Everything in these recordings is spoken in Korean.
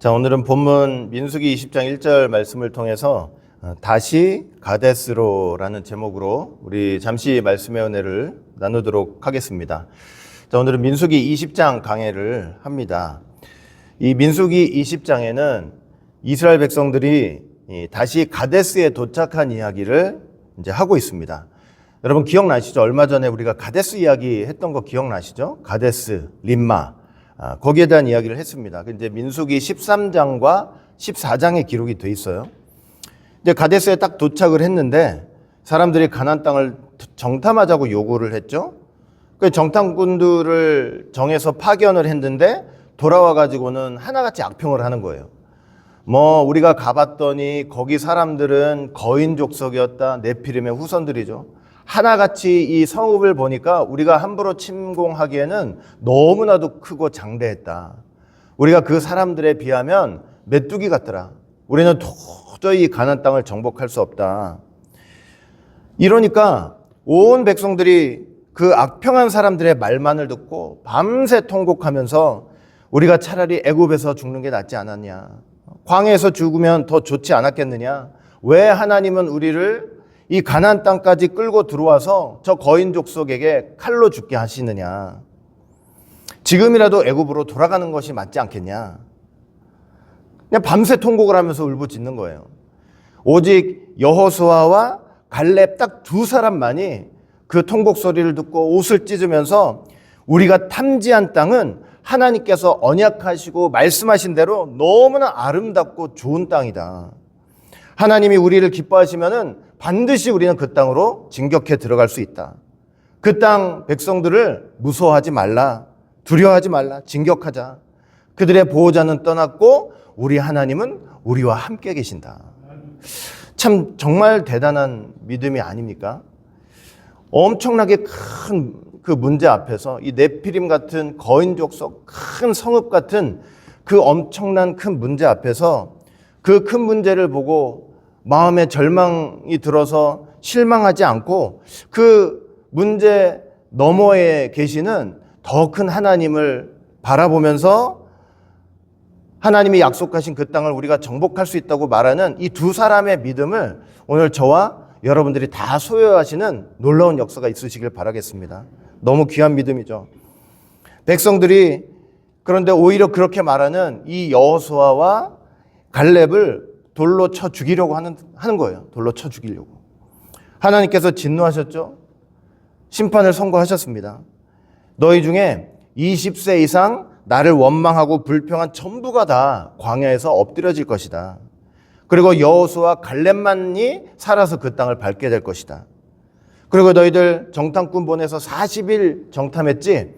자, 오늘은 본문 민수기 20장 1절 말씀을 통해서 다시 가데스로라는 제목으로 우리 잠시 말씀의 은혜를 나누도록 하겠습니다. 자, 오늘은 민수기 20장 강해를 합니다. 이 민수기 20장에는 이스라엘 백성들이 다시 가데스에 도착한 이야기를 이제 하고 있습니다. 여러분 기억나시죠? 얼마 전에 우리가 가데스 이야기 했던 거 기억나시죠? 가데스, 림마. 거기에 대한 이야기를 했습니다. 이제 민수기 13장과 14장에 기록이 돼 있어요. 이제 가데스에 딱 도착을 했는데 사람들이 가나안 땅을 정탐하자고 요구를 했죠. 그 정탐꾼들을 정해서 파견을 했는데 돌아와 가지고는 하나같이 악평을 하는 거예요. 우리가 가봤더니 거기 사람들은 거인 족속이었다. 네피림의 후손들이죠. 하나같이 이 성읍을 보니까 우리가 함부로 침공하기에는 너무나도 크고 장대했다. 우리가 그 사람들에 비하면 메뚜기 같더라. 우리는 도저히 가나안 땅을 정복할 수 없다. 이러니까 온 백성들이 그 악평한 사람들의 말만을 듣고 밤새 통곡하면서 우리가 차라리 애굽에서 죽는 게 낫지 않았냐. 광야에서 죽으면 더 좋지 않았겠느냐. 왜 하나님은 우리를 이 가나안 땅까지 끌고 들어와서 저 거인 족속에게 칼로 죽게 하시느냐. 지금이라도 애굽으로 돌아가는 것이 맞지 않겠냐. 그냥 밤새 통곡을 하면서 울부짖는 거예요. 오직 여호수아와 갈렙 딱 두 사람만이 그 통곡 소리를 듣고 옷을 찢으면서 우리가 탐지한 땅은 하나님께서 언약하시고 말씀하신 대로 너무나 아름답고 좋은 땅이다. 하나님이 우리를 기뻐하시면은 반드시 우리는 그 땅으로 진격해 들어갈 수 있다. 그 땅 백성들을 무서워하지 말라. 두려워하지 말라. 진격하자. 그들의 보호자는 떠났고 우리 하나님은 우리와 함께 계신다. 참 정말 대단한 믿음이 아닙니까? 엄청나게 큰 그 문제 앞에서 이 네피림 같은 거인 족속 큰 성읍 같은 그 엄청난 큰 문제 앞에서 그 큰 문제를 보고 마음에 절망이 들어서 실망하지 않고 그 문제 너머에 계시는 더 큰 하나님을 바라보면서 하나님이 약속하신 그 땅을 우리가 정복할 수 있다고 말하는 이 두 사람의 믿음을 오늘 저와 여러분들이 다 소유하시는 놀라운 역사가 있으시길 바라겠습니다. 너무 귀한 믿음이죠. 백성들이 그런데 오히려 그렇게 말하는 이 여호수아와 갈렙을 돌로 쳐 죽이려고 하는 거예요. 돌로 쳐 죽이려고. 하나님께서 진노하셨죠. 심판을 선고하셨습니다. 너희 중에 20세 이상 나를 원망하고 불평한 전부가 다 광야에서 엎드려질 것이다. 그리고 여호수아와 갈렙만이 살아서 그 땅을 밟게 될 것이다. 그리고 너희들 정탐꾼 보내서 40일 정탐했지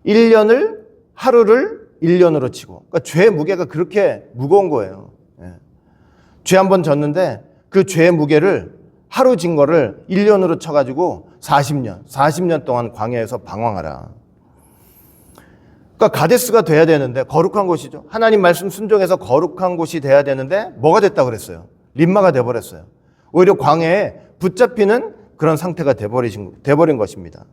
1년을 하루를 1년으로 치고. 그러니까 죄의 무게가 그렇게 무거운 거예요. 죄 한 번 졌는데 그 죄의 무게를 하루 진 거를 1년으로 쳐가지고 40년 동안 광야에서 방황하라. 그러니까 가데스가 돼야 되는데 거룩한 곳이죠. 하나님 말씀 순종해서 거룩한 곳이 돼야 되는데 뭐가 됐다 그랬어요? 림마가 돼버렸어요. 오히려 광야에 붙잡히는 그런 상태가 돼버린 것입니다.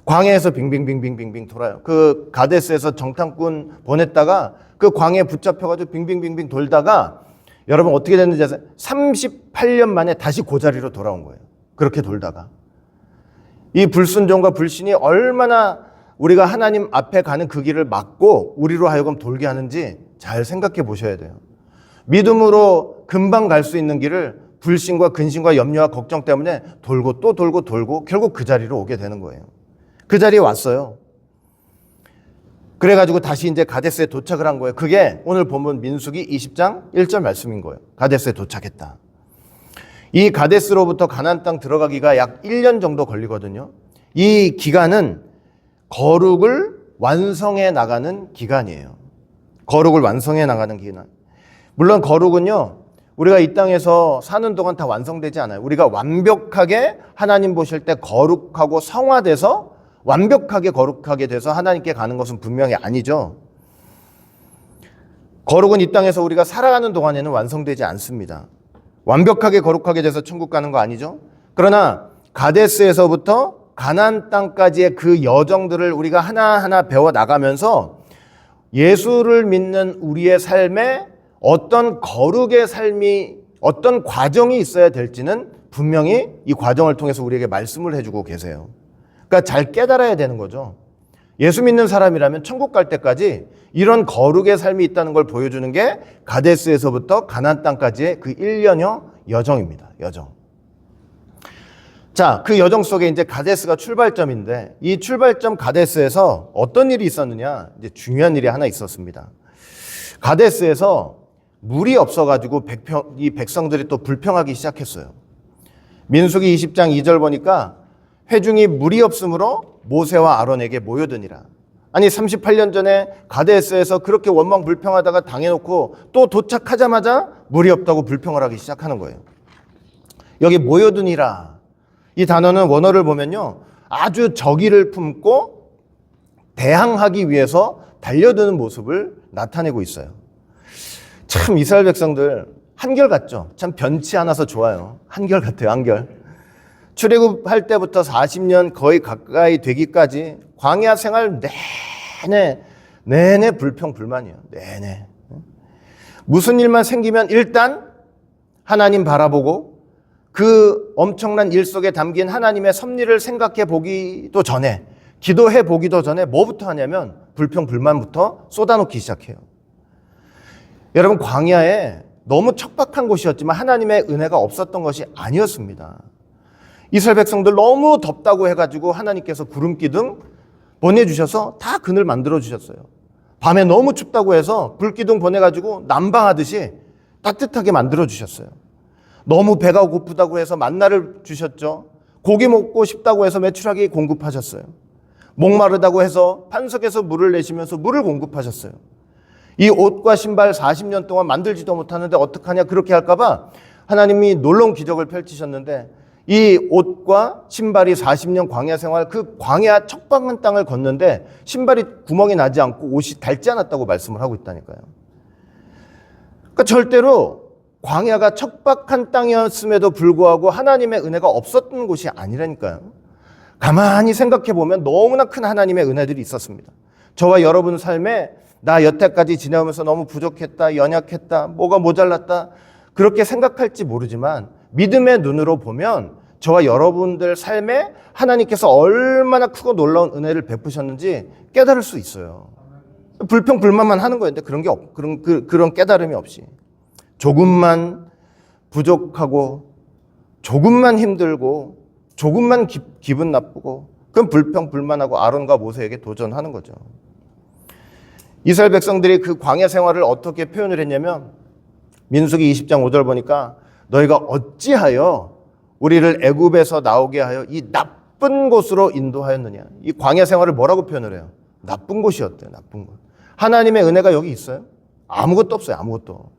광야에서 빙빙빙빙빙 돌아요. 그 가데스에서 정탐꾼 보냈다가 그 광야에 붙잡혀가지고 빙빙빙빙 돌다가 여러분 어떻게 됐는지 아세요? 38년 만에 다시 그 자리로 돌아온 거예요. 그렇게 돌다가. 이 불순종과 불신이 얼마나 우리가 하나님 앞에 가는 그 길을 막고 우리로 하여금 돌게 하는지 잘 생각해 보셔야 돼요. 믿음으로 금방 갈 수 있는 길을 불신과 근심과 염려와 걱정 때문에 돌고 또 돌고 돌고 결국 그 자리로 오게 되는 거예요. 그 자리에 왔어요. 그래가지고 다시 이제 가데스에 도착을 한 거예요. 그게 오늘 본문 민수기 20장 1절 말씀인 거예요. 가데스에 도착했다. 이 가데스로부터 가나안 땅 들어가기가 약 1년 정도 걸리거든요. 이 기간은 거룩을 완성해 나가는 기간이에요. 거룩을 완성해 나가는 기간. 물론 거룩은요, 우리가 이 땅에서 사는 동안 다 완성되지 않아요. 우리가 완벽하게 하나님 보실 때 거룩하고 성화돼서 완벽하게 거룩하게 돼서 하나님께 가는 것은 분명히 아니죠. 거룩은 이 땅에서 우리가 살아가는 동안에는 완성되지 않습니다. 완벽하게 거룩하게 돼서 천국 가는 거 아니죠. 그러나 가데스에서부터 가나안 땅까지의 그 여정들을 우리가 하나하나 배워 나가면서 예수를 믿는 우리의 삶에 어떤 거룩의 삶이, 어떤 과정이 있어야 될지는 분명히 이 과정을 통해서 우리에게 말씀을 해주고 계세요. 그러니까 잘 깨달아야 되는 거죠. 예수 믿는 사람이라면 천국 갈 때까지 이런 거룩의 삶이 있다는 걸 보여주는 게 가데스에서부터 가나안 땅까지의 그 1년여 여정입니다. 여정. 자, 그 여정 속에 이제 가데스가 출발점인데, 이 출발점 가데스에서 어떤 일이 있었느냐? 이제 중요한 일이 하나 있었습니다. 가데스에서 물이 없어가지고 이 백성들이 또 불평하기 시작했어요. 민수기 20장 2절 보니까 회중이 물이 없으므로 모세와 아론에게 모여드니라. 아니 38년 전에 가데스에서 그렇게 원망 불평하다가 당해놓고 또 도착하자마자 물이 없다고 불평을 하기 시작하는 거예요. 여기 모여드니라, 이 단어는 원어를 보면요, 아주 적의를 품고 대항하기 위해서 달려드는 모습을 나타내고 있어요. 참 이스라엘 백성들 한결같죠. 참 변치 않아서 좋아요. 한결같아요. 한결. 출애굽할 때부터 40년 거의 가까이 되기까지 광야 생활 내내 불평 불만이에요. 내내. 무슨 일만 생기면 일단 하나님 바라보고 그 엄청난 일 속에 담긴 하나님의 섭리를 생각해 보기도 전에, 기도해 보기도 전에 뭐부터 하냐면 불평 불만부터 쏟아놓기 시작해요. 여러분, 광야에 너무 척박한 곳이었지만 하나님의 은혜가 없었던 것이 아니었습니다. 이스라엘 백성들 너무 덥다고 해가지고 하나님께서 구름 기둥 보내주셔서 다 그늘 만들어 주셨어요. 밤에 너무 춥다고 해서 불기둥 보내가지고 난방하듯이 따뜻하게 만들어 주셨어요. 너무 배가 고프다고 해서 만나를 주셨죠. 고기 먹고 싶다고 해서 메추라기 공급하셨어요. 목마르다고 해서 판석에서 물을 내시면서 물을 공급하셨어요. 이 옷과 신발 40년 동안 만들지도 못하는데 어떡하냐 그렇게 할까봐 하나님이 놀라운 기적을 펼치셨는데, 이 옷과 신발이 40년 광야 생활, 그 광야 척박한 땅을 걷는데 신발이 구멍이 나지 않고 옷이 닳지 않았다고 말씀을 하고 있다니까요. 그러니까 절대로 광야가 척박한 땅이었음에도 불구하고 하나님의 은혜가 없었던 곳이 아니라니까요. 가만히 생각해 보면 너무나 큰 하나님의 은혜들이 있었습니다. 저와 여러분 삶에 나 여태까지 지내오면서 너무 부족했다, 연약했다, 뭐가 모자랐다 그렇게 생각할지 모르지만 믿음의 눈으로 보면 저와 여러분들 삶에 하나님께서 얼마나 크고 놀라운 은혜를 베푸셨는지 깨달을 수 있어요. 불평 불만만 하는 거였는데 그런 게 그런 깨달음이 없이 조금만 부족하고 조금만 힘들고 조금만 기분 나쁘고 그럼 불평 불만하고 아론과 모세에게 도전하는 거죠. 이스라엘 백성들이 그 광야 생활을 어떻게 표현을 했냐면 민수기 20장 5절 보니까 너희가 어찌하여 우리를 애굽에서 나오게 하여 이 나쁜 곳으로 인도하였느냐. 이 광야 생활을 뭐라고 표현을 해요? 나쁜 곳이었대요. 나쁜 곳. 하나님의 은혜가 여기 있어요? 아무것도 없어요. 아무것도.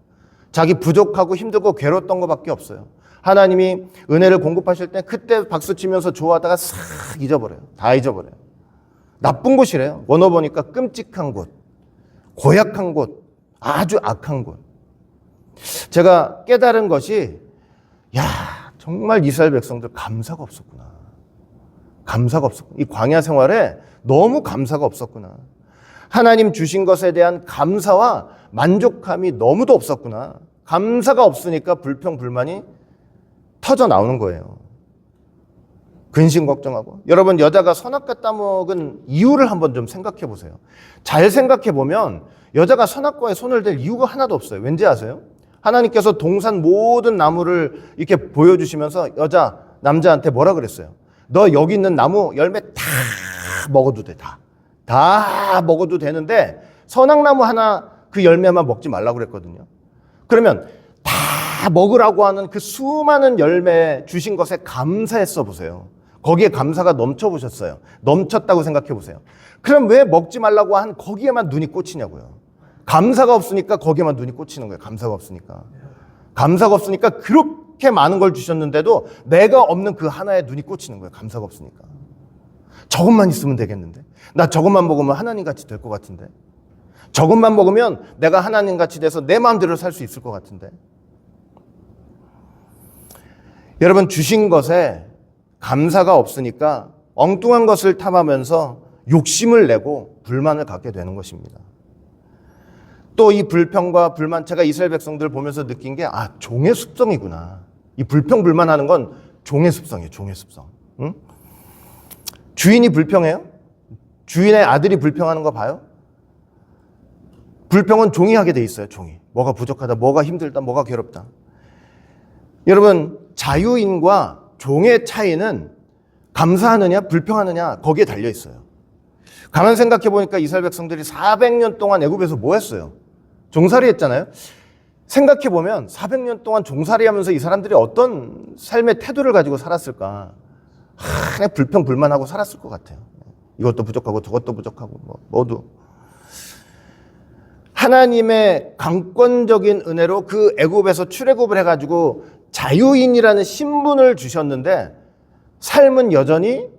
자기 부족하고 힘들고 괴로웠던 것밖에 없어요. 하나님이 은혜를 공급하실 때 그때 박수치면서 좋아하다가 싹 잊어버려요. 다 잊어버려요. 나쁜 곳이래요. 원어 보니까 끔찍한 곳, 고약한 곳, 아주 악한 곳. 제가 깨달은 것이, 야, 정말 이스라엘 백성들 감사가 없었구나. 감사가 없었구나. 이 광야 생활에 너무 감사가 없었구나. 하나님 주신 것에 대한 감사와 만족함이 너무도 없었구나. 감사가 없으니까 불평 불만이 터져 나오는 거예요. 근심 걱정하고. 여러분, 여자가 선악과 따먹은 이유를 한번 좀 생각해 보세요. 잘 생각해 보면 여자가 선악과에 손을 댈 이유가 하나도 없어요. 왠지 아세요? 하나님께서 동산 모든 나무를 이렇게 보여주시면서 남자한테 뭐라 그랬어요? 너 여기 있는 나무 열매 다 먹어도 돼. 다 먹어도 되는데 선악나무 하나 그 열매만 먹지 말라고 그랬거든요. 그러면 다 먹으라고 하는 그 수많은 열매 주신 것에 감사했어 보세요. 거기에 감사가 넘쳐 보셨어요. 넘쳤다고 생각해 보세요. 그럼 왜 먹지 말라고 한 거기에만 눈이 꽂히냐고요. 감사가 없으니까 거기에만 눈이 꽂히는 거예요. 감사가 없으니까. 감사가 없으니까 그렇게 많은 걸 주셨는데도 내가 없는 그 하나에 눈이 꽂히는 거예요. 감사가 없으니까. 저것만 있으면 되겠는데. 나 저것만 먹으면 하나님같이 될 것 같은데. 저것만 먹으면 내가 하나님같이 돼서 내 마음대로 살 수 있을 것 같은데. 여러분, 주신 것에 감사가 없으니까 엉뚱한 것을 탐하면서 욕심을 내고 불만을 갖게 되는 것입니다. 또 이 불평과 불만, 제가 이스라엘 백성들 보면서 느낀 게, 종의 습성이구나. 이 불평불만하는 건 종의 습성이에요. 종의 습성. 응? 주인이 불평해요? 주인의 아들이 불평하는 거 봐요? 불평은 종이 하게 돼 있어요. 종이. 뭐가 부족하다, 뭐가 힘들다, 뭐가 괴롭다. 여러분, 자유인과 종의 차이는 감사하느냐 불평하느냐 거기에 달려 있어요. 가만 생각해 보니까 이스라엘 백성들이 400년 동안 애굽에서 뭐 했어요? 종살이 했잖아요. 생각해 보면 400년 동안 종살이 하면서 이 사람들이 어떤 삶의 태도를 가지고 살았을까? 그냥 불평불만하고 살았을 것 같아요. 이것도 부족하고 저것도 부족하고 모두. 하나님의 강권적인 은혜로 그 애굽에서 출애굽을 해가지고 자유인이라는 신분을 주셨는데 삶은 여전히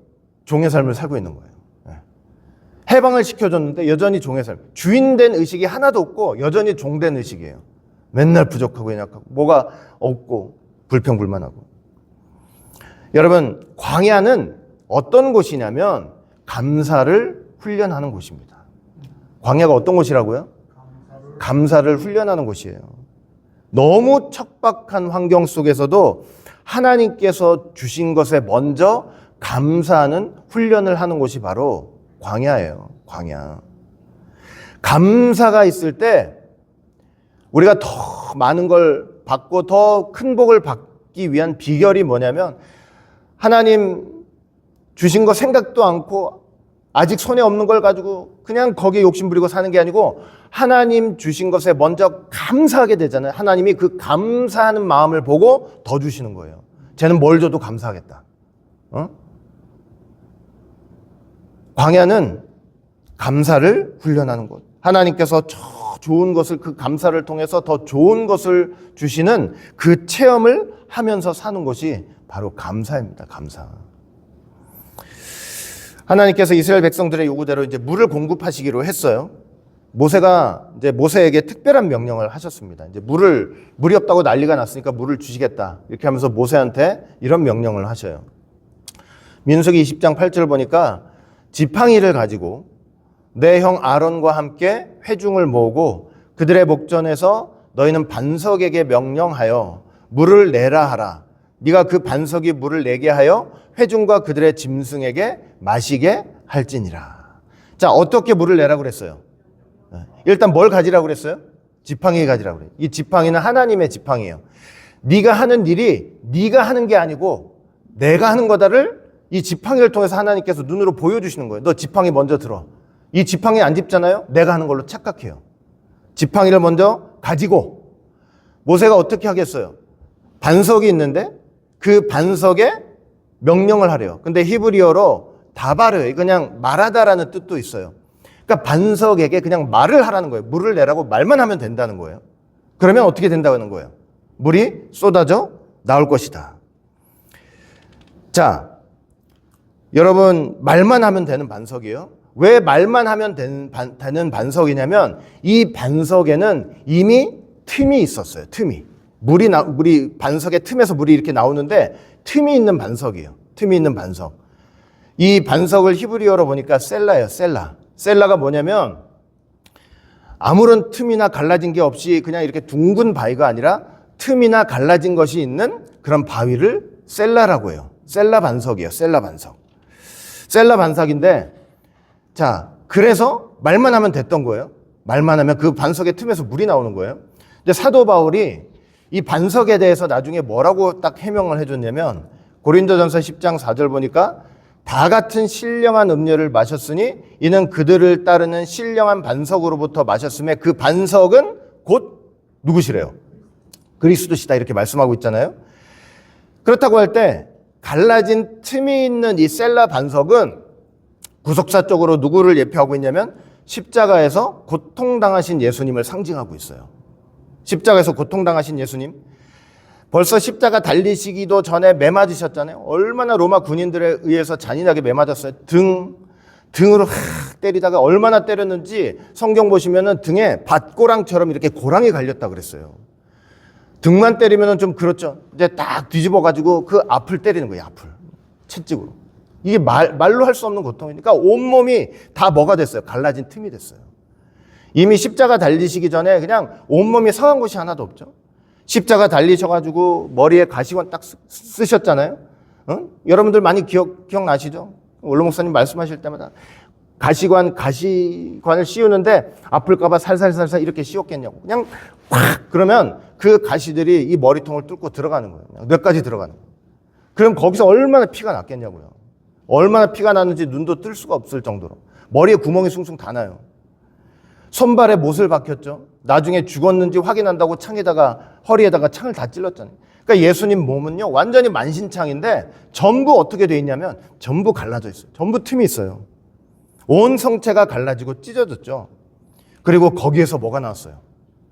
종의 삶을 살고 있는 거예요. 해방을 시켜줬는데 여전히 종의 삶. 주인된 의식이 하나도 없고 여전히 종된 의식이에요. 맨날 부족하고 연약하고 뭐가 없고 불평불만하고. 여러분, 광야는 어떤 곳이냐면 감사를 훈련하는 곳입니다. 광야가 어떤 곳이라고요? 감사를 훈련하는 곳이에요. 너무 척박한 환경 속에서도 하나님께서 주신 것에 먼저 감사하는 훈련을 하는 곳이 바로 광야예요. 광야. 감사가 있을 때 우리가 더 많은 걸 받고 더 큰 복을 받기 위한 비결이 뭐냐면 하나님 주신 거 생각도 않고 아직 손에 없는 걸 가지고 그냥 거기에 욕심부리고 사는 게 아니고 하나님 주신 것에 먼저 감사하게 되잖아요. 하나님이 그 감사하는 마음을 보고 더 주시는 거예요. 쟤는 뭘 줘도 감사하겠다. 광야는 감사를 훈련하는 곳. 하나님께서 저 좋은 것을 그 감사를 통해서 더 좋은 것을 주시는 그 체험을 하면서 사는 것이 바로 감사입니다. 감사. 하나님께서 이스라엘 백성들의 요구대로 이제 물을 공급하시기로 했어요. 모세가 이제 모세에게 특별한 명령을 하셨습니다. 이제 물이 없다고 난리가 났으니까 물을 주시겠다. 이렇게 하면서 모세한테 이런 명령을 하셔요. 민수기 20장 8절 보니까 지팡이를 가지고 내 형 아론과 함께 회중을 모으고 그들의 목전에서 너희는 반석에게 명령하여 물을 내라 하라. 네가 그 반석이 물을 내게 하여 회중과 그들의 짐승에게 마시게 할지니라. 자, 어떻게 물을 내라고 그랬어요? 일단 뭘 가지라고 그랬어요? 지팡이 가지라고 그래요. 이 지팡이는 하나님의 지팡이에요. 네가 하는 일이 네가 하는 게 아니고 내가 하는 거다를 이 지팡이를 통해서 하나님께서 눈으로 보여주시는 거예요. 너 지팡이 먼저 들어. 이 지팡이 안 짚잖아요? 내가 하는 걸로 착각해요. 지팡이를 먼저 가지고 모세가 어떻게 하겠어요? 반석이 있는데 그 반석에 명령을 하래요. 근데 히브리어로 다바르, 그냥 말하다라는 뜻도 있어요. 그러니까 반석에게 그냥 말을 하라는 거예요. 물을 내라고 말만 하면 된다는 거예요. 그러면 어떻게 된다는 거예요? 물이 쏟아져 나올 것이다. 자, 여러분, 말만 하면 되는 반석이에요. 왜 말만 하면 되는 반석이냐면 이 반석에는 이미 틈이 있었어요. 틈이. 물이 반석의 틈에서 물이 이렇게 나오는데 틈이 있는 반석이에요. 틈이 있는 반석. 이 반석을 히브리어로 보니까 셀라예요. 셀라. 셀라가 뭐냐면 아무런 틈이나 갈라진 게 없이 그냥 이렇게 둥근 바위가 아니라 틈이나 갈라진 것이 있는 그런 바위를 셀라라고 해요. 셀라 반석이에요. 셀라 반석. 셀라 반석인데 자, 그래서 말만 하면 됐던 거예요. 말만 하면 그 반석의 틈에서 물이 나오는 거예요. 근데 사도 바울이 이 반석에 대해서 나중에 뭐라고 딱 해명을 해줬냐면 고린도전서 10장 4절 보니까 다 같은 신령한 음료를 마셨으니 이는 그들을 따르는 신령한 반석으로부터 마셨음에 그 반석은 곧 누구시래요? 그리스도시다 이렇게 말씀하고 있잖아요. 그렇다고 할 때 갈라진 틈이 있는 이 셀라 반석은 구속사적으로 누구를 예표하고 있냐면 십자가에서 고통당하신 예수님을 상징하고 있어요. 십자가에서 고통당하신 예수님. 벌써 십자가 달리시기도 전에 매 맞으셨잖아요. 얼마나 로마 군인들에 의해서 잔인하게 매 맞았어요. 등으로 때리다가 얼마나 때렸는지 성경 보시면은 등에 밭고랑처럼 이렇게 고랑이 갈렸다 그랬어요. 등만 때리면은 좀 그렇죠. 이제 딱 뒤집어가지고 그 앞을 때리는 거예요. 앞을. 채찍으로. 이게 말로 할 수 없는 고통이니까 온몸이 다 뭐가 됐어요? 갈라진 틈이 됐어요. 이미 십자가 달리시기 전에 그냥 온몸이 상한 곳이 하나도 없죠. 십자가 달리셔가지고 머리에 가시관 딱 쓰셨잖아요. 여러분들 많이 기억나시죠? 원로 목사님 말씀하실 때마다 가시관을 씌우는데 아플까봐 살살살살 이렇게 씌웠겠냐고. 그냥 팍! 그러면 그 가시들이 이 머리통을 뚫고 들어가는 거예요. 뇌까지 들어가는 거예요. 그럼 거기서 얼마나 피가 났겠냐고요. 얼마나 피가 났는지 눈도 뜰 수가 없을 정도로. 머리에 구멍이 숭숭 다 나요. 손발에 못을 박혔죠. 나중에 죽었는지 확인한다고 허리에다가 창을 다 찔렀잖아요. 그러니까 예수님 몸은요, 완전히 만신창인데 전부 어떻게 돼 있냐면 전부 갈라져 있어요. 전부 틈이 있어요. 온 성체가 갈라지고 찢어졌죠. 그리고 거기에서 뭐가 나왔어요?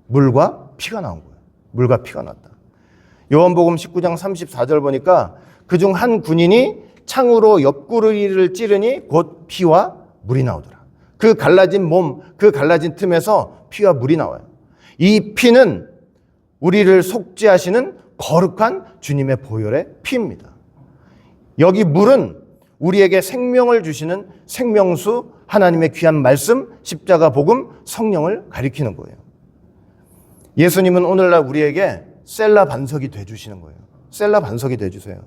물과 피가 나온 거예요. 물과 피가 났다. 요한복음 19장 34절 보니까 그중 한 군인이 창으로 옆구리를 찌르니 곧 피와 물이 나오더라. 그 갈라진 몸, 그 갈라진 틈에서 피와 물이 나와요. 이 피는 우리를 속죄하시는 거룩한 주님의 보혈의 피입니다. 여기 물은 우리에게 생명을 주시는 생명수, 하나님의 귀한 말씀, 십자가 복음, 성령을 가리키는 거예요. 예수님은 오늘날 우리에게 셀라 반석이 돼주시는 거예요. 셀라 반석이 돼주세요.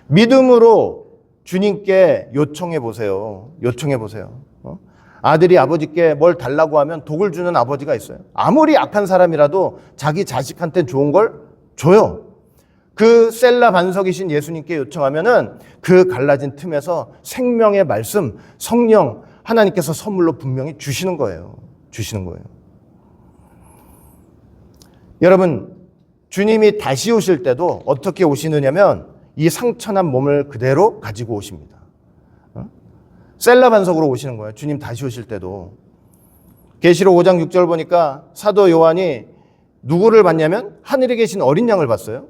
믿음으로 주님께 요청해 보세요. 요청해 보세요. 아들이 아버지께 뭘 달라고 하면 독을 주는 아버지가 있어요. 아무리 악한 사람이라도 자기 자식한테 좋은 걸 줘요. 그 셀라 반석이신 예수님께 요청하면은 그 갈라진 틈에서 생명의 말씀, 성령, 하나님께서 선물로 분명히 주시는 거예요. 주시는 거예요. 여러분, 주님이 다시 오실 때도 어떻게 오시느냐면 이 상처난 몸을 그대로 가지고 오십니다. 셀라 반석으로 오시는 거예요. 주님 다시 오실 때도. 계시록 5장 6절 보니까 사도 요한이 누구를 봤냐면 하늘에 계신 어린 양을 봤어요.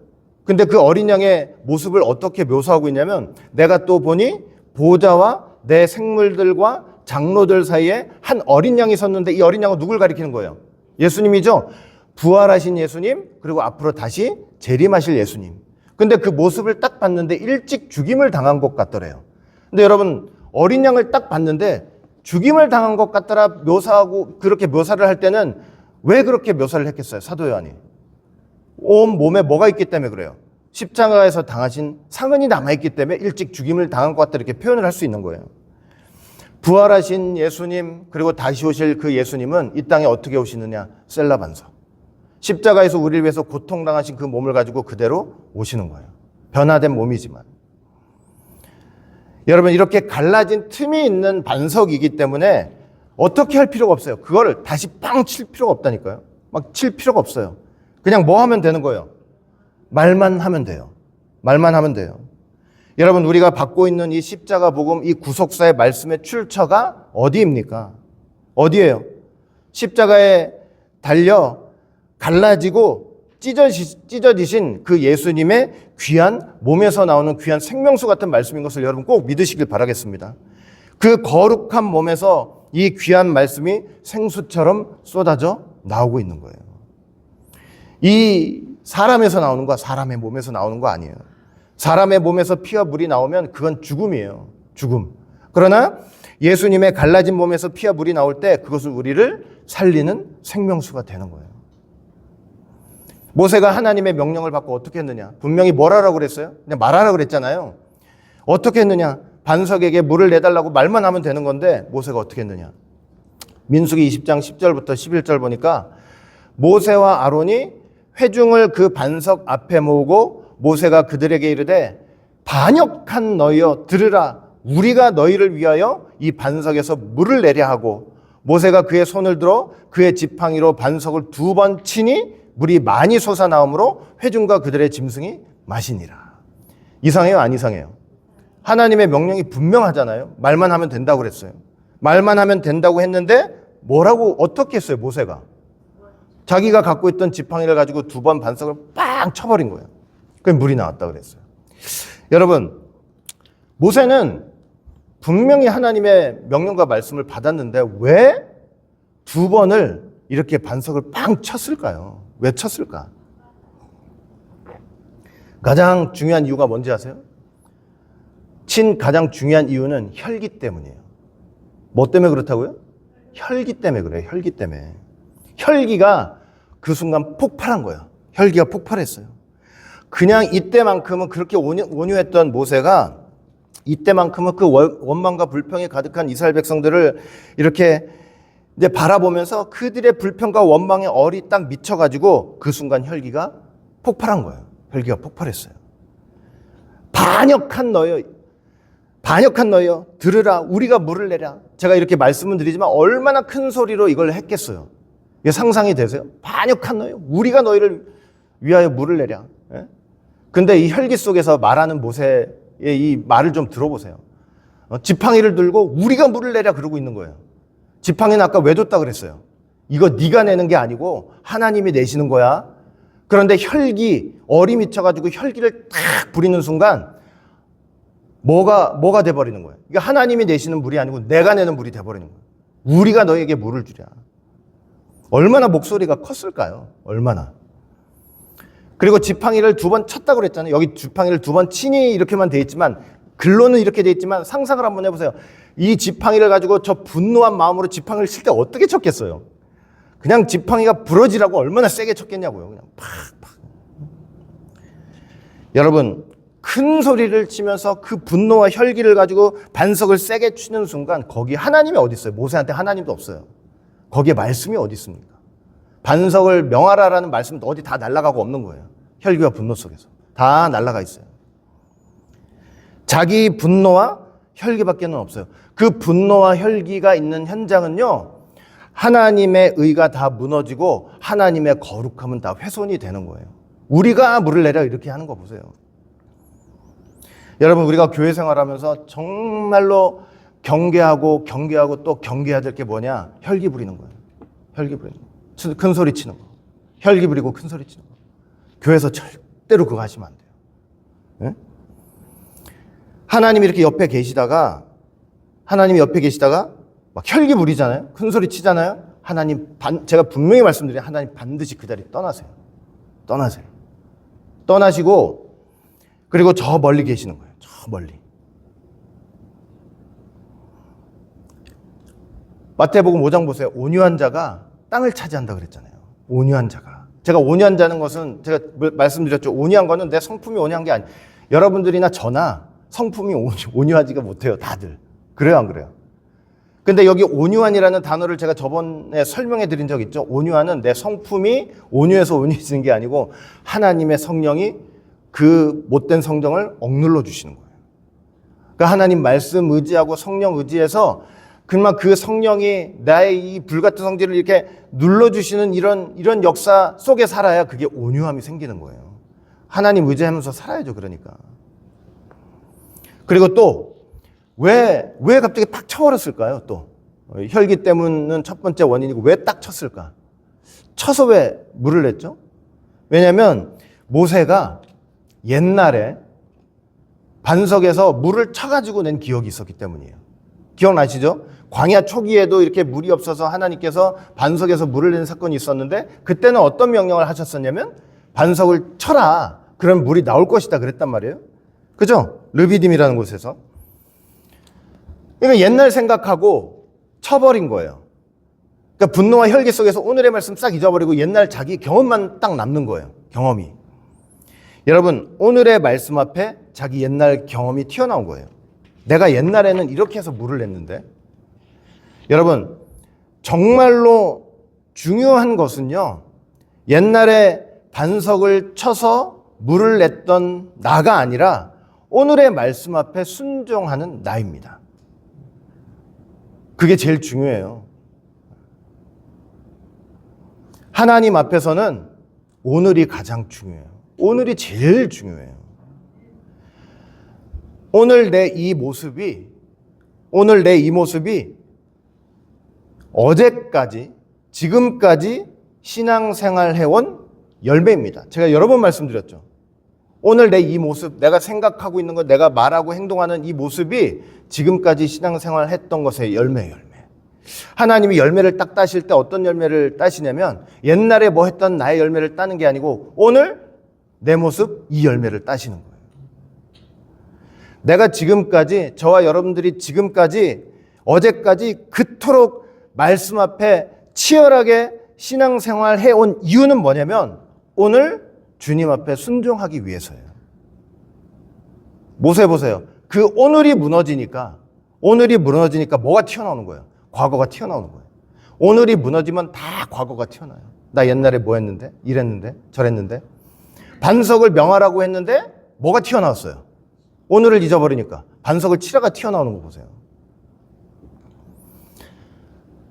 근데 그 어린 양의 모습을 어떻게 묘사하고 있냐면 내가 또 보니 보좌와 내 생물들과 장로들 사이에 한 어린 양이 섰는데 이 어린 양은 누굴 가리키는 거예요? 예수님이죠. 부활하신 예수님, 그리고 앞으로 다시 재림하실 예수님. 근데 그 모습을 딱 봤는데 일찍 죽임을 당한 것 같더래요. 근데 여러분, 어린 양을 딱 봤는데 죽임을 당한 것 같더라 묘사하고 그렇게 묘사를 할 때는 왜 그렇게 묘사를 했겠어요? 사도 요한이. 온 몸에 뭐가 있기 때문에 그래요. 십자가에서 당하신 상흔이 남아있기 때문에 일찍 죽임을 당한 것 같다 이렇게 표현을 할 수 있는 거예요. 부활하신 예수님, 그리고 다시 오실 그 예수님은 이 땅에 어떻게 오시느냐? 셀라 반석. 십자가에서 우리를 위해서 고통당하신 그 몸을 가지고 그대로 오시는 거예요. 변화된 몸이지만. 여러분, 이렇게 갈라진 틈이 있는 반석이기 때문에 어떻게 할 필요가 없어요. 그거를 다시 빵 칠 필요가 없다니까요. 막 칠 필요가 없어요. 그냥 뭐 하면 되는 거예요? 말만 하면 돼요. 말만 하면 돼요. 여러분, 우리가 받고 있는 이 십자가 복음, 이 구속사의 말씀의 출처가 어디입니까? 어디예요? 십자가에 달려 갈라지고 찢어지신 그 예수님의 귀한 몸에서 나오는 귀한 생명수 같은 말씀인 것을 여러분 꼭 믿으시길 바라겠습니다. 그 거룩한 몸에서 이 귀한 말씀이 생수처럼 쏟아져 나오고 있는 거예요. 이 사람에서 나오는 거 사람의 몸에서 나오는 거 아니에요. 사람의 몸에서 피와 물이 나오면 그건 죽음이에요. 죽음. 그러나 예수님의 갈라진 몸에서 피와 물이 나올 때 그것은 우리를 살리는 생명수가 되는 거예요. 모세가 하나님의 명령을 받고 어떻게 했느냐? 분명히 뭘 하라고 그랬어요? 그냥 말하라고 그랬잖아요. 어떻게 했느냐? 반석에게 물을 내달라고 말만 하면 되는 건데 모세가 어떻게 했느냐? 민수기 20장 10절부터 11절 보니까 모세와 아론이 회중을 그 반석 앞에 모으고 모세가 그들에게 이르되 반역한 너희여 들으라. 우리가 너희를 위하여 이 반석에서 물을 내려 하고 모세가 그의 손을 들어 그의 지팡이로 반석을 2번 치니 물이 많이 솟아나오므로 회중과 그들의 짐승이 마시니라. 이상해요? 안 이상해요? 하나님의 명령이 분명하잖아요. 말만 하면 된다고 그랬어요. 말만 하면 된다고 했는데 뭐라고 어떻게 했어요? 모세가. 자기가 갖고 있던 지팡이를 가지고 2번 반석을 빵 쳐버린 거예요. 그래서 물이 나왔다 그랬어요. 여러분, 모세는 분명히 하나님의 명령과 말씀을 받았는데 왜 2번을 이렇게 반석을 빵 쳤을까요? 왜 쳤을까? 가장 중요한 이유가 뭔지 아세요? 가장 중요한 이유는 혈기 때문이에요. 뭐 때문에 그렇다고요? 혈기 때문에 그래요. 혈기 때문에. 혈기가 그 순간 폭발한 거예요. 혈기가 폭발했어요. 그냥 이때만큼은 그렇게 온유했던 모세가 이때만큼은 그 원망과 불평이 가득한 이스라엘 백성들을 이렇게 이제 바라보면서 그들의 불평과 원망의 얼이 딱 미쳐가지고 그 순간 혈기가 폭발한 거예요. 혈기가 폭발했어요. 반역한 너여 들으라 우리가 물을 내라. 제가 이렇게 말씀을 드리지만 얼마나 큰 소리로 이걸 했겠어요. 이게 상상이 되세요? 반역한 너여 우리가 너희를 위하여 물을 내랴. 예? 근데 이 혈기 속에서 말하는 모세의 이 말을 좀 들어보세요. 지팡이를 들고 우리가 물을 내랴 그러고 있는 거예요. 지팡이는 아까 왜 줬다 그랬어요? 이거 네가 내는 게 아니고 하나님이 내시는 거야. 그런데 혈기, 얼이 미쳐가지고 혈기를 탁 부리는 순간 뭐가 돼버리는 거예요? 이게 하나님이 내시는 물이 아니고 내가 내는 물이 돼버리는 거예요. 우리가 너에게 물을 주랴. 얼마나 목소리가 컸을까요? 얼마나. 그리고 지팡이를 2번 쳤다고 그랬잖아요. 여기 지팡이를 2번 치니 이렇게만 돼 있지만 글로는 이렇게 돼 있지만 상상을 한번 해보세요. 이 지팡이를 가지고 저 분노한 마음으로 지팡이를 칠 때 어떻게 쳤겠어요? 그냥 지팡이가 부러지라고 얼마나 세게 쳤겠냐고요. 그냥 팍팍. 여러분 큰 소리를 치면서 그 분노와 혈기를 가지고 반석을 세게 치는 순간 거기 하나님이 어디 있어요? 모세한테 하나님도 없어요. 거기에 말씀이 어디 있습니까? 반석을 명하라라는 말씀도 어디 다 날아가고 없는 거예요. 혈기와 분노 속에서 다 날아가 있어요. 자기 분노와 혈기밖에는 없어요. 그 분노와 혈기가 있는 현장은요, 하나님의 의가 다 무너지고 하나님의 거룩함은 다 훼손이 되는 거예요. 우리가 물을 내려 이렇게 하는 거 보세요. 여러분 우리가 교회 생활하면서 정말로 경계하고 또 경계해야 될 게 뭐냐? 혈기 부리는 거예요. 혈기 부리는 거. 큰 소리 치는 거. 혈기 부리고 큰 소리 치는 거. 교회에서 절대로 그거 하시면 안 돼요. 네? 하나님이 이렇게 옆에 계시다가 막 혈기 부리잖아요. 큰 소리 치잖아요. 제가 분명히 말씀드려요. 하나님 반드시 그 자리 떠나세요. 떠나시고 그리고 저 멀리 계시는 거예요. 저 멀리. 마태복음 5장 보세요. 온유한 자가 땅을 차지한다 그랬잖아요. 온유한 자가. 제가 온유한 자는 것은 제가 말씀드렸죠. 온유한 거는 내 성품이 온유한 게 아니에요. 여러분들이나 저나 성품이 온유하지가 못해요. 다들. 그래요 안 그래요? 근데 여기 온유한이라는 단어를 제가 저번에 설명해 드린 적 있죠. 온유한은 내 성품이 온유해서 온유해지는 게 아니고 하나님의 성령이 그 못된 성정을 억눌러 주시는 거예요. 그러니까 하나님 말씀 의지하고 성령 의지해서 그만 그 성령이 나의 이 불같은 성질을 이렇게 눌러주시는 이런 역사 속에 살아야 그게 온유함이 생기는 거예요. 하나님 의지하면서 살아야죠. 그러니까. 그리고 또 왜 갑자기 팍 쳐버렸을까요? 또 혈기 때문은 첫 번째 원인이고 왜 딱 쳤을까? 쳐서 왜 물을 냈죠? 왜냐하면 모세가 옛날에 반석에서 물을 쳐가지고 낸 기억이 있었기 때문이에요. 기억나시죠? 광야 초기에도 이렇게 물이 없어서 하나님께서 반석에서 물을 내는 사건이 있었는데 그때는 어떤 명령을 하셨었냐면 반석을 쳐라. 그럼 물이 나올 것이다 그랬단 말이에요. 그죠? 르비딤이라는 곳에서. 그러니까 옛날 생각하고 쳐버린 거예요. 그러니까 분노와 혈기 속에서 오늘의 말씀 싹 잊어버리고 옛날 자기 경험만 딱 남는 거예요. 경험이. 여러분 오늘의 말씀 앞에 자기 옛날 경험이 튀어나온 거예요. 내가 옛날에는 이렇게 해서 물을 냈는데 여러분 정말로 중요한 것은요. 옛날에 반석을 쳐서 물을 냈던 나가 아니라 오늘의 말씀 앞에 순종하는 나입니다. 그게 제일 중요해요. 하나님 앞에서는 오늘이 가장 중요해요. 오늘이 제일 중요해요. 오늘 내 이 모습이 어제까지, 지금까지 신앙생활 해온 열매입니다. 제가 여러 번 말씀드렸죠. 오늘 내 이 모습, 내가 생각하고 있는 것, 내가 말하고 행동하는 이 모습이 지금까지 신앙생활 했던 것의 열매예요. 하나님이 열매를 딱 따실 때 어떤 열매를 따시냐면 옛날에 뭐 했던 나의 열매를 따는 게 아니고 오늘 내 모습, 이 열매를 따시는 거예요. 내가 지금까지, 저와 여러분들이 지금까지, 어제까지 그토록 말씀 앞에 치열하게 신앙생활 해온 이유는 뭐냐면 오늘 주님 앞에 순종하기 위해서예요. 모세 보세요. 그 오늘이 무너지니까 뭐가 튀어나오는 거예요? 과거가 튀어나오는 거예요. 오늘이 무너지면 다 과거가 튀어나와요. 나 옛날에 뭐 했는데? 이랬는데? 저랬는데? 반석을 명하라고 했는데 뭐가 튀어나왔어요? 오늘을 잊어버리니까 반석을 치라가 튀어나오는 거 보세요.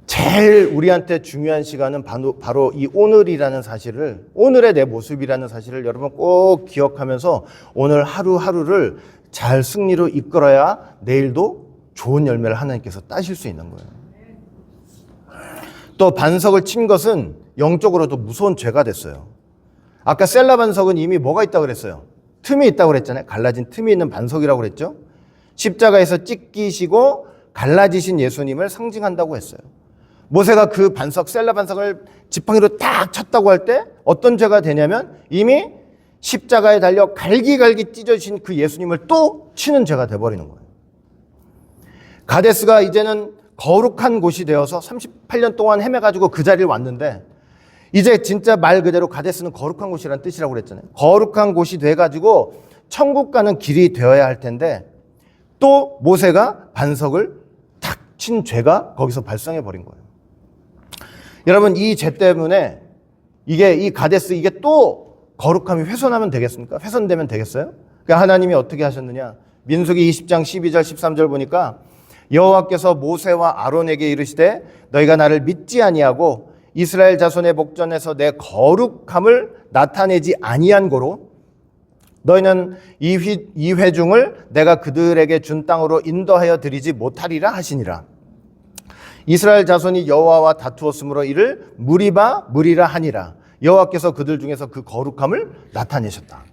제일 우리한테 중요한 시간은 바로 이 오늘이라는 사실을, 오늘의 내 모습이라는 사실을 여러분 꼭 기억하면서 오늘 하루하루를 잘 승리로 이끌어야 내일도 좋은 열매를 하나님께서 따실 수 있는 거예요. 또 반석을 친 것은 영적으로도 무서운 죄가 됐어요. 아까 셀라 반석은 이미 뭐가 있다고 그랬어요? 틈이 있다고 그랬잖아요. 갈라진 틈이 있는 반석이라고 그랬죠. 십자가에서 찢기시고 갈라지신 예수님을 상징한다고 했어요. 모세가 그 반석, 셀라 반석을 지팡이로 딱 쳤다고 할 때 어떤 죄가 되냐면 이미 십자가에 달려 갈기갈기 찢어진 그 예수님을 또 치는 죄가 돼버리는 거예요. 가데스가 이제는 거룩한 곳이 되어서 38년 동안 헤매가지고 그 자리를 왔는데 이제 진짜 말 그대로 가데스는 거룩한 곳이라는 뜻이라고 그랬잖아요. 거룩한 곳이 돼가지고 천국 가는 길이 되어야 할 텐데 또 모세가 반석을 탁 친 죄가 거기서 발생해버린 거예요. 여러분 이 죄 때문에 이 가데스 이게 또 거룩함이 훼손하면 되겠습니까? 훼손되면 되겠어요? 그러니까 하나님이 어떻게 하셨느냐? 민수기 20장 12절 13절 보니까 여호와께서 모세와 아론에게 이르시되 너희가 나를 믿지 아니하고 이스라엘 자손의 목전에서 내 거룩함을 나타내지 아니한 고로 너희는 이 회중을 내가 그들에게 준 땅으로 인도하여 드리지 못하리라 하시니라. 이스라엘 자손이 여호와와 다투었으므로 이를 무리라 하니라. 여호와께서 그들 중에서 그 거룩함을 나타내셨다.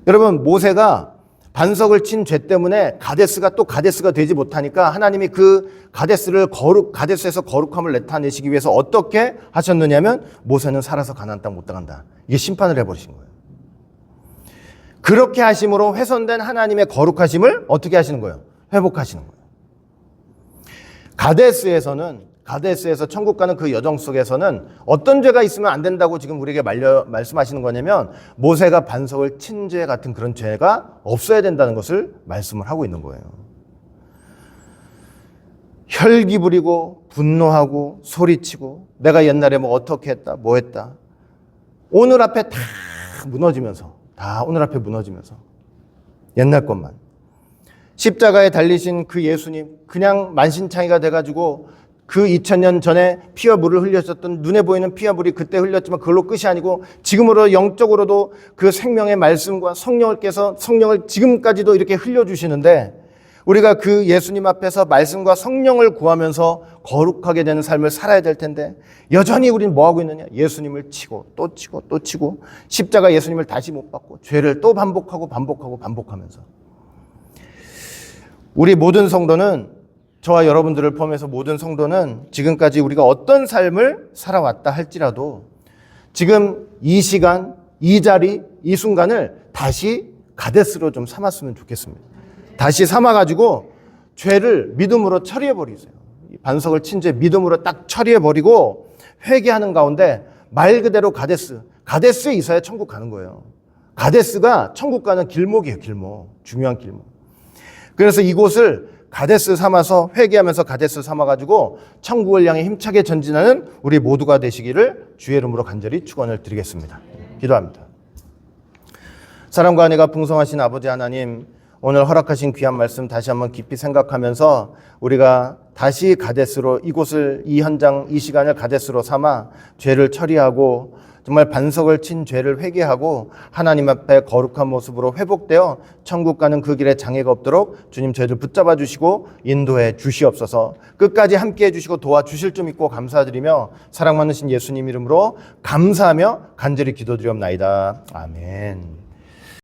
여러분 모세가 반석을 친 죄 때문에 가데스가 되지 못하니까 하나님이 그 가데스에서 거룩함을 나타내시기 위해서 어떻게 하셨느냐면 모세는 살아서 가나안 땅 못 들어간다. 이게 심판을 해버리신 거예요. 그렇게 하심으로 훼손된 하나님의 거룩하심을 어떻게 하시는 거예요? 회복하시는 거예요. 가데스에서 천국 가는 그 여정 속에서는 어떤 죄가 있으면 안 된다고 지금 우리에게 말씀하시는 거냐면 모세가 반석을 친 죄 같은 그런 죄가 없어야 된다는 것을 말씀을 하고 있는 거예요. 혈기 부리고 분노하고 소리치고 내가 옛날에 뭐 어떻게 했다 뭐 했다 오늘 앞에 다 무너지면서 옛날 것만 십자가에 달리신 그 예수님 그냥 만신창이가 돼가지고 그 2000년 전에 피와 물을 흘렸었던 눈에 보이는 피와 물이 그때 흘렸지만 그걸로 끝이 아니고 지금으로 영적으로도 그 생명의 말씀과 성령을 지금까지도 이렇게 흘려주시는데 우리가 그 예수님 앞에서 말씀과 성령을 구하면서 거룩하게 되는 삶을 살아야 될 텐데 여전히 우리는 뭐 하고 있느냐? 예수님을 치고 또 치고 십자가 예수님을 다시 못 받고 죄를 또 반복하면서 우리 모든 성도는 저와 여러분들을 포함해서 모든 성도는 지금까지 우리가 어떤 삶을 살아왔다 할지라도 지금 이 시간, 이 자리, 이 순간을 다시 가데스로 좀 삼았으면 좋겠습니다. 다시 삼아가지고 죄를 믿음으로 처리해버리세요. 반석을 친 죄 믿음으로 딱 처리해버리고 회개하는 가운데 말 그대로 가데스에 있어야 천국 가는 거예요. 가데스가 천국 가는 길목이에요. 중요한 길목. 그래서 이곳을 가데스 삼아서 회개하면서 가데스 삼아가지고 천국을 향해 힘차게 전진하는 우리 모두가 되시기를 주의 이름으로 간절히 축원을 드리겠습니다. 기도합니다. 사랑과 은혜가 풍성하신 아버지 하나님, 오늘 허락하신 귀한 말씀 다시 한번 깊이 생각하면서 우리가 다시 가데스로 이 현장, 이 시간을 가데스로 삼아 죄를 처리하고 정말 반석을 친 죄를 회개하고 하나님 앞에 거룩한 모습으로 회복되어 천국 가는 그 길에 장애가 없도록 주님 저희를 붙잡아 주시고 인도해 주시옵소서. 끝까지 함께해 주시고 도와주실 줄 믿고 감사드리며 사랑 많으신 예수님 이름으로 감사하며 간절히 기도드리옵나이다. 아멘.